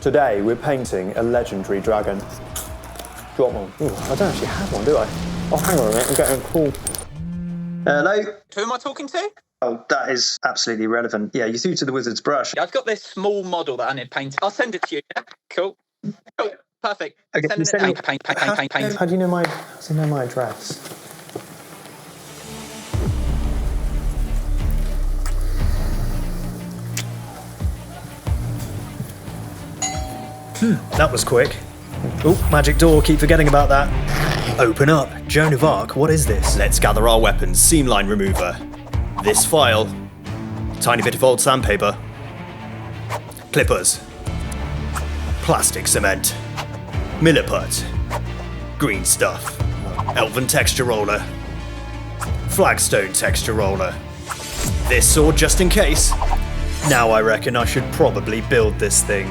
Today we're painting a legendary dragon. Got one. Ooh, I don't actually have one, do I? Oh, hang on a minute, I'm getting a call. Hello? Who am I talking to? Oh, that is absolutely irrelevant. Yeah, you threw to the wizard's brush. Yeah, I've got this small model that I need painted. I'll send it to you. Yeah? Cool. Cool. Perfect. Okay, Send it paint. How do you know my address? That was quick. Oh, magic door, keep forgetting about that. Open up. Joan of Arc, what is this? Let's gather our weapons. Seam line remover. This file. Tiny bit of old sandpaper. Clippers. Plastic cement. Milliput. Green stuff. Elven texture roller. Flagstone texture roller. This sword just in case. Now I reckon I should probably build this thing.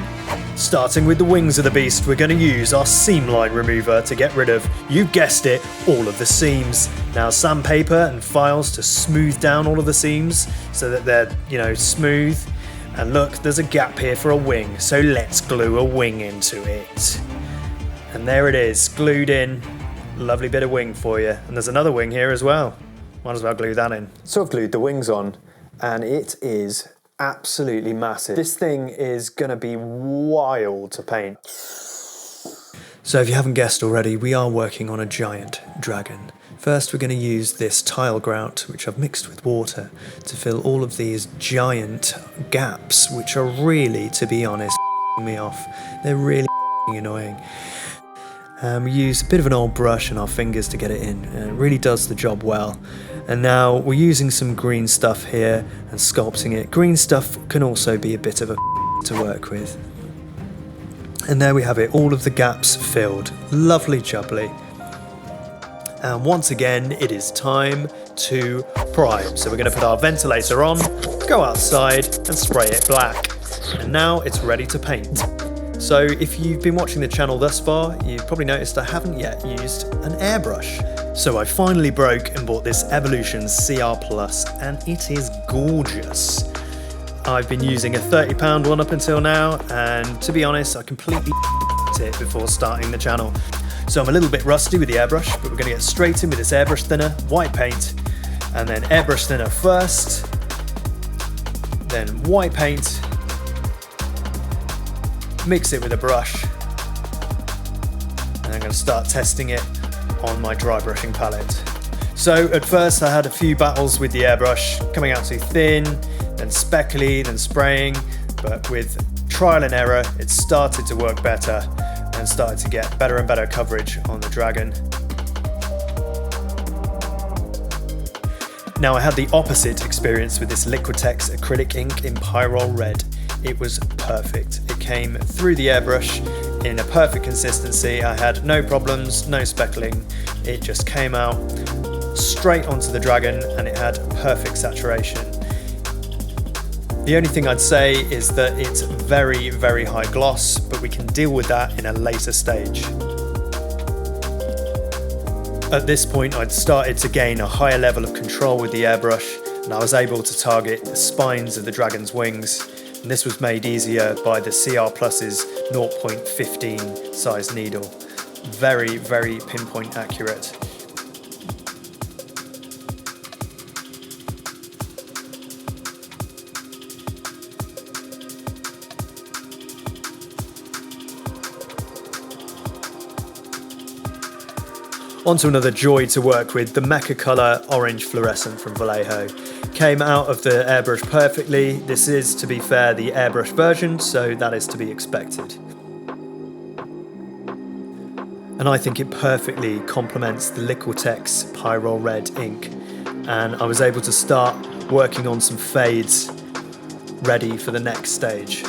Starting with the wings of the beast, we're going to use our seam line remover to get rid of, you guessed it, all of the seams. Now sandpaper and files to smooth down all of the seams so that they're, smooth. And look, there's a gap here for a wing, so let's glue a wing into it. And there it is, glued in. Lovely bit of wing for you. And there's another wing here as well. Might as well glue that in. So I've glued the wings on, and it is absolutely massive. This thing is going to be wild to paint. So if you haven't guessed already, we are working on a giant dragon. First we're going to use this tile grout, which I've mixed with water, to fill all of these giant gaps, which are really, to be honest, me off. They're really annoying. We use a bit of an old brush and our fingers to get it in, and it really does the job well. And now we're using some green stuff here and sculpting it. Green stuff can also be a bit of a to work with. And there we have it, all of the gaps filled. Lovely jubbly. And once again, it is time to prime. So we're going to put our ventilator on, go outside and spray it black. And now it's ready to paint. So if you've been watching the channel thus far, you've probably noticed I haven't yet used an airbrush. So I finally broke and bought this Evolution CR Plus, and it is gorgeous. I've been using a £30 one up until now, and to be honest, I completely it before starting the channel. So I'm a little bit rusty with the airbrush, but we're going to get straight in with this airbrush thinner, white paint, and then airbrush thinner first, then white paint, mix it with a brush, and I'm going to start testing it on my dry brushing palette. So at first I had a few battles with the airbrush, coming out too thin, then speckly, then spraying, but with trial and error it started to work better and started to get better and better coverage on the dragon. Now I had the opposite experience with this Liquitex acrylic ink in Pyrrole Red. It was perfect. It came through the airbrush in a perfect consistency. I had no problems, no speckling. It just came out straight onto the dragon and it had perfect saturation. The only thing I'd say is that it's very, very high gloss, but we can deal with that in a later stage. At this point, I'd started to gain a higher level of control with the airbrush, and I was able to target the spines of the dragon's wings. And this was made easier by the CR Plus's 0.15 size needle. Very, very pinpoint accurate. On to another joy to work with, the Mecha Colour Orange Fluorescent from Vallejo. Came out of the airbrush perfectly. This is, to be fair, the airbrush version, so that is to be expected. And I think it perfectly complements the Liquitex Pyrrole Red ink. And I was able to start working on some fades ready for the next stage.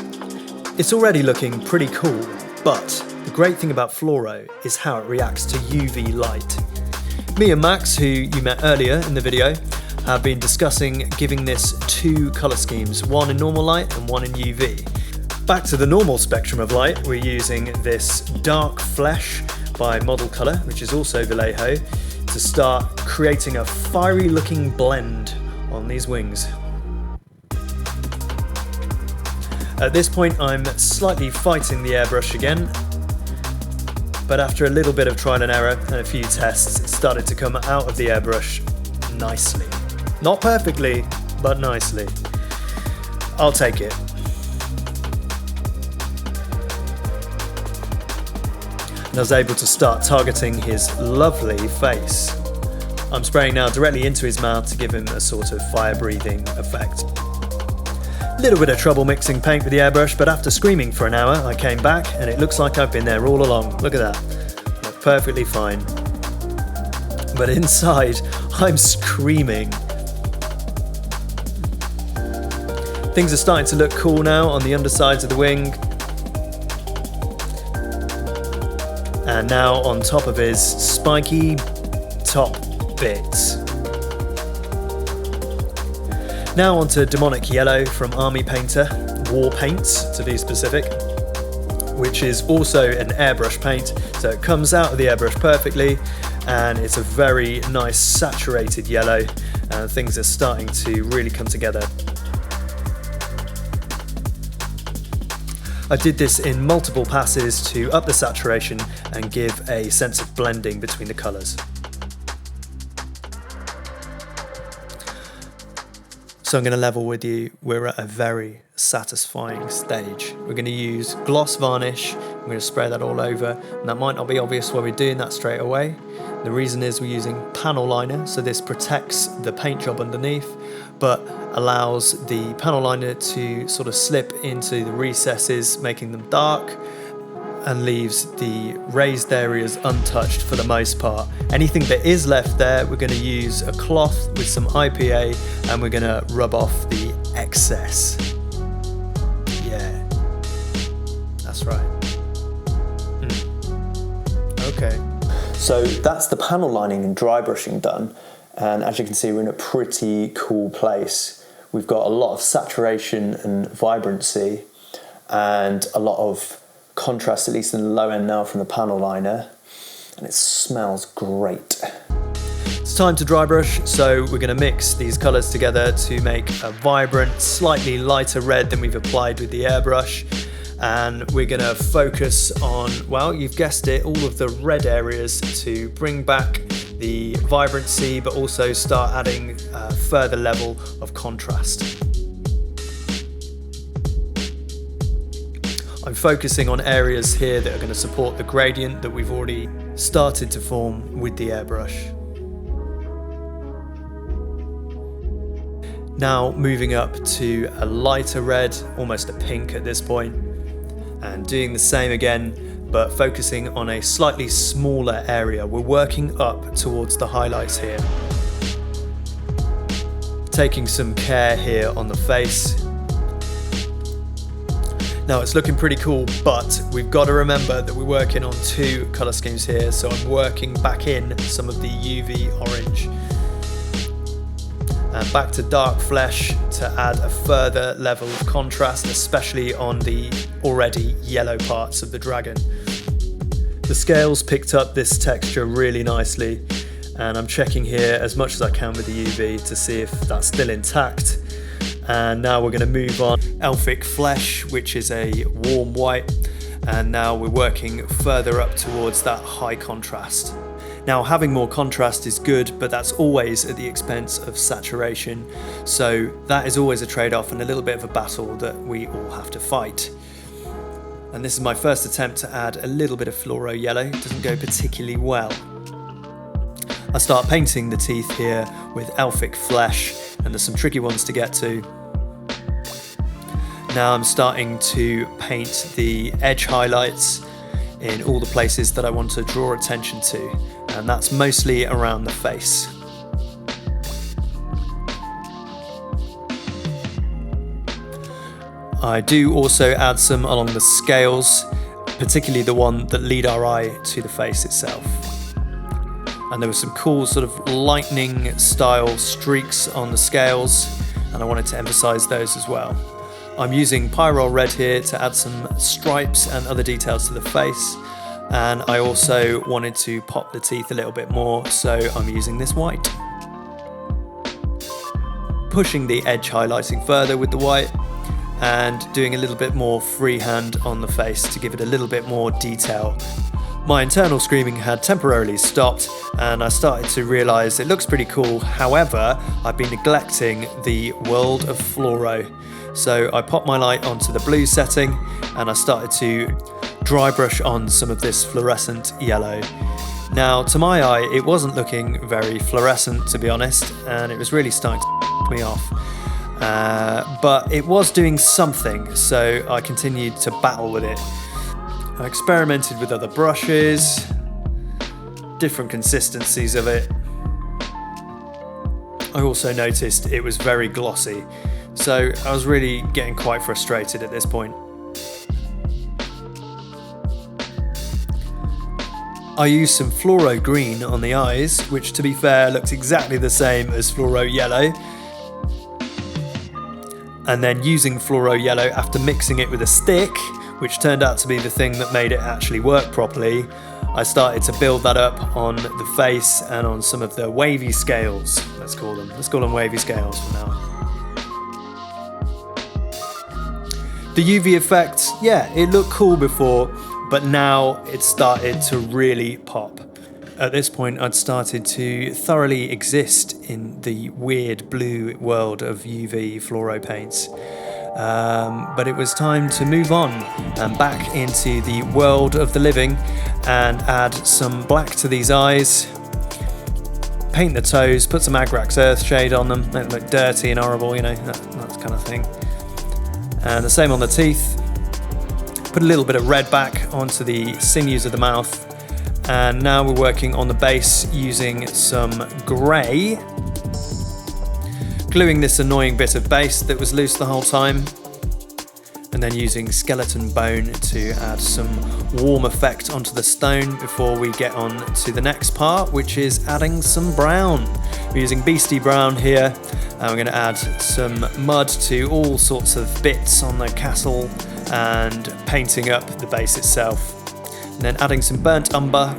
It's already looking pretty cool, but the great thing about Flouro is how it reacts to UV light. Me and Max, who you met earlier in the video, have been discussing giving this two colour schemes, one in normal light and one in UV. Back to the normal spectrum of light, we're using this Dark Flesh by Model Colour, which is also Vallejo, to start creating a fiery looking blend on these wings. At this point I'm slightly fighting the airbrush again, but after a little bit of trial and error and a few tests, it started to come out of the airbrush nicely. Not perfectly, but nicely. I'll take it. And I was able to start targeting his lovely face. I'm spraying now directly into his mouth to give him a sort of fire-breathing effect. Little bit of trouble mixing paint with the airbrush, but after screaming for an hour, I came back and it looks like I've been there all along. Look at that. Look perfectly fine. But inside, I'm screaming. Things are starting to look cool now on the undersides of the wing. And now on top of his spiky top bits. Now onto Demonic Yellow from Army Painter, War Paints to be specific, which is also an airbrush paint, so it comes out of the airbrush perfectly, and it's a very nice saturated yellow, and things are starting to really come together. I did this in multiple passes to up the saturation and give a sense of blending between the colours. So I'm going to level with you, we're at a very satisfying stage. We're going to use gloss varnish, I'm going to spray that all over, and that might not be obvious why we're doing that straight away. The reason is we're using panel liner, so this protects the paint job underneath, but allows the panel liner to sort of slip into the recesses, making them dark, and leaves the raised areas untouched for the most part. Anything that is left there, we're going to use a cloth with some IPA and we're going to rub off the excess. Yeah, that's right. Okay. So that's the panel lining and dry brushing done. And as you can see, we're in a pretty cool place. We've got a lot of saturation and vibrancy and a lot of contrast, at least in the low end now, from the panel liner, and it smells great. It's time to dry brush, so we're going to mix these colours together to make a vibrant, slightly lighter red than we've applied with the airbrush, and we're going to focus on, well, you've guessed it, all of the red areas to bring back the vibrancy, but also start adding a further level of contrast. I'm focusing on areas here that are going to support the gradient that we've already started to form with the airbrush. Now moving up to a lighter red, almost a pink at this point, and doing the same again, but focusing on a slightly smaller area. We're working up towards the highlights here. Taking some care here on the face. Now it's looking pretty cool, but we've got to remember that we're working on two colour schemes here, so I'm working back in some of the UV orange. And back to dark flesh to add a further level of contrast, especially on the already yellow parts of the dragon. The scales picked up this texture really nicely, and I'm checking here as much as I can with the UV to see if that's still intact. And now we're going to move on. Elfic Flesh, which is a warm white, and now we're working further up towards that high contrast. Now having more contrast is good, but that's always at the expense of saturation, so that is always a trade-off and a little bit of a battle that we all have to fight. And this is my first attempt to add a little bit of fluoro yellow. It doesn't go particularly well. I start painting the teeth here with Elfic Flesh, and there's some tricky ones to get to. Now I'm starting to paint the edge highlights in all the places that I want to draw attention to, and that's mostly around the face. I do also add some along the scales, particularly the one that lead our eye to the face itself. And there were some cool sort of lightning style streaks on the scales, and I wanted to emphasize those as well. I'm using Pyrrol Red here to add some stripes and other details to the face, and I also wanted to pop the teeth a little bit more, so I'm using this white. Pushing the edge highlighting further with the white, and doing a little bit more freehand on the face to give it a little bit more detail. My internal screaming had temporarily stopped and I started to realise it looks pretty cool. However, I've been neglecting the world of flouro. So I popped my light onto the blue setting and I started to dry brush on some of this fluorescent yellow. Now, to my eye, it wasn't looking very fluorescent, to be honest, and it was really starting to me off. But it was doing something, so I continued to battle with it. I experimented with other brushes, different consistencies of it. I also noticed it was very glossy, so I was really getting quite frustrated at this point. I used some fluoro green on the eyes, which to be fair looked exactly the same as fluoro yellow. And then using fluoro yellow after mixing it with a stick, which turned out to be the thing that made it actually work properly, I started to build that up on the face and on some of the wavy scales, let's call them wavy scales for now. The UV effect, yeah, it looked cool before, but now it started to really pop. At this point, I'd started to thoroughly exist in the weird blue world of UV fluoro paints. But it was time to move on and back into the world of the living and add some black to these eyes, paint the toes, put some Agrax Earthshade on them, make them look dirty and horrible, you know, that kind of thing. And the same on the teeth. Put a little bit of red back onto the sinews of the mouth. And now we're working on the base using some grey, gluing this annoying bit of base that was loose the whole time, and then using skeleton bone to add some warm effect onto the stone before we get on to the next part, which is adding some brown. We're using beastie brown here, and we're going to add some mud to all sorts of bits on the castle and painting up the base itself. And then adding some burnt umber.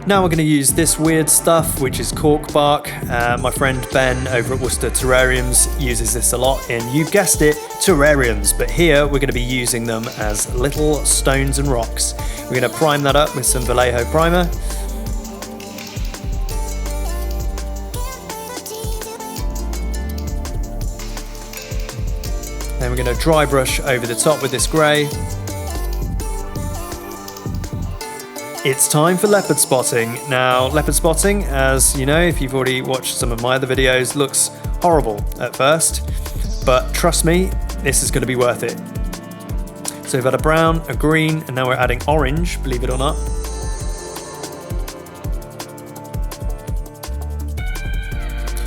Now we're going to use this weird stuff, which is cork bark. My friend Ben over at Worcester Terrariums uses this a lot in, you've guessed it, terrariums. But here we're going to be using them as little stones and rocks. We're going to prime that up with some Vallejo primer. Then we're going to dry brush over the top with this grey. It's time for leopard spotting. Now, leopard spotting, as you know, if you've already watched some of my other videos, looks horrible at first, but trust me, this is going to be worth it. So we've had a brown, a green, and now we're adding orange, believe it or not.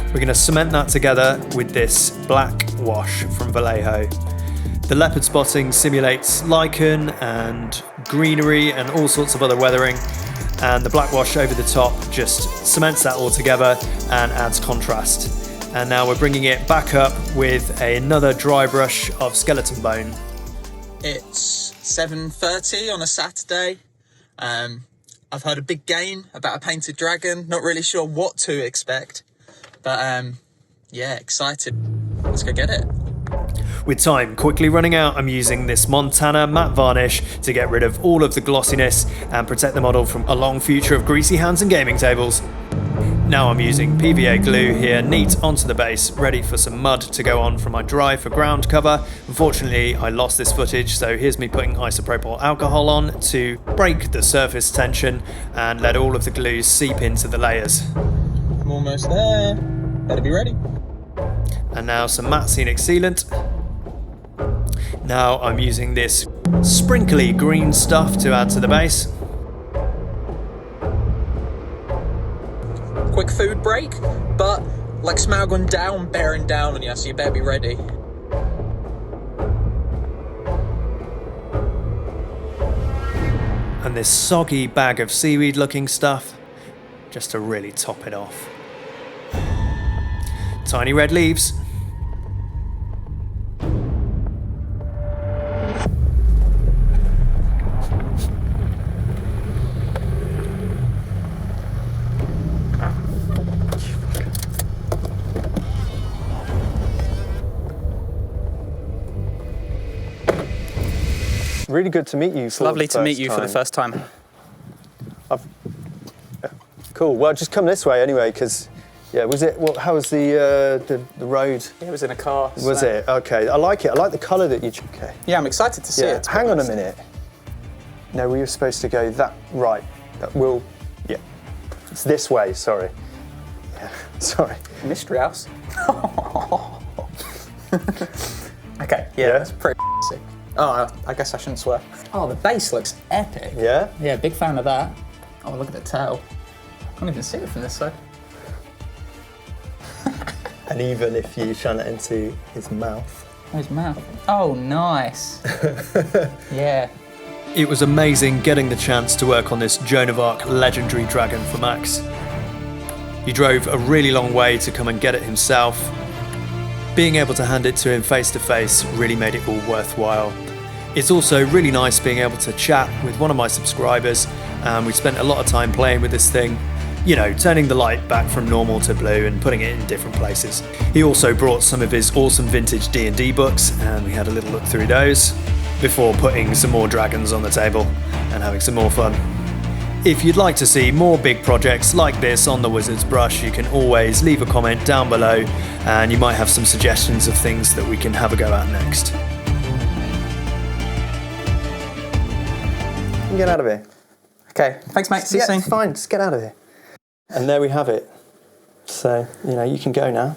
We're going to cement that together with this black wash from Vallejo. The leopard spotting simulates lichen and greenery and all sorts of other weathering, and the black wash over the top just cements that all together and adds contrast. And now we're bringing it back up with another dry brush of skeleton bone. It's 7:30 on a Saturday. I've heard a big game about a painted dragon. Not really sure what to expect, but yeah, excited. Let's go get it. With time quickly running out, I'm using this Montana matte varnish to get rid of all of the glossiness and protect the model from a long future of greasy hands and gaming tables. Now I'm using PVA glue here, neat onto the base, ready for some mud to go on from my dry for ground cover. Unfortunately, I lost this footage, so here's me putting isopropyl alcohol on to break the surface tension and let all of the glues seep into the layers. I'm almost there. Better be ready. And now some matte scenic sealant. Now I'm using this sprinkly green stuff to add to the base. Quick food break, but like Smaug gone down, bearing down on you, so you better be ready. And this soggy bag of seaweed looking stuff, just to really top it off. Tiny red leaves. really good to meet you. It's lovely to meet you for the first time. Cool. Well, just come this way anyway, because was it? Well, how was the road? It was in a car. Was it? Okay. I like it. I like the colour that you. Okay. Yeah, I'm excited to see it. Hang on a minute. No, we were supposed to go that right. Yeah. It's this way. Sorry. Yeah. Sorry. Mystery house. Okay. Yeah, that's pretty sick. Oh, I guess I shouldn't swear. Oh, the base looks epic. Yeah? Yeah, big fan of that. Oh, look at the tail. Can't even see it from this side. And even if you shine it into his mouth. His mouth. Oh, nice. Yeah. It was amazing getting the chance to work on this Joan of Arc legendary dragon for Max. He drove a really long way to come and get it himself. Being able to hand it to him face to face really made it all worthwhile. It's also really nice being able to chat with one of my subscribers, and we spent a lot of time playing with this thing, you know, turning the light back from normal to blue and putting it in different places. He also brought some of his awesome vintage D&D books, and we had a little look through those before putting some more dragons on the table and having some more fun. If you'd like to see more big projects like this on the Wizard's Brush, you can always leave a comment down below, and you might have some suggestions of things that we can have a go at next. Get out of here. Okay, thanks mate, see you soon. It's fine, just get out of here. And there we have it. So, you know, you can go now.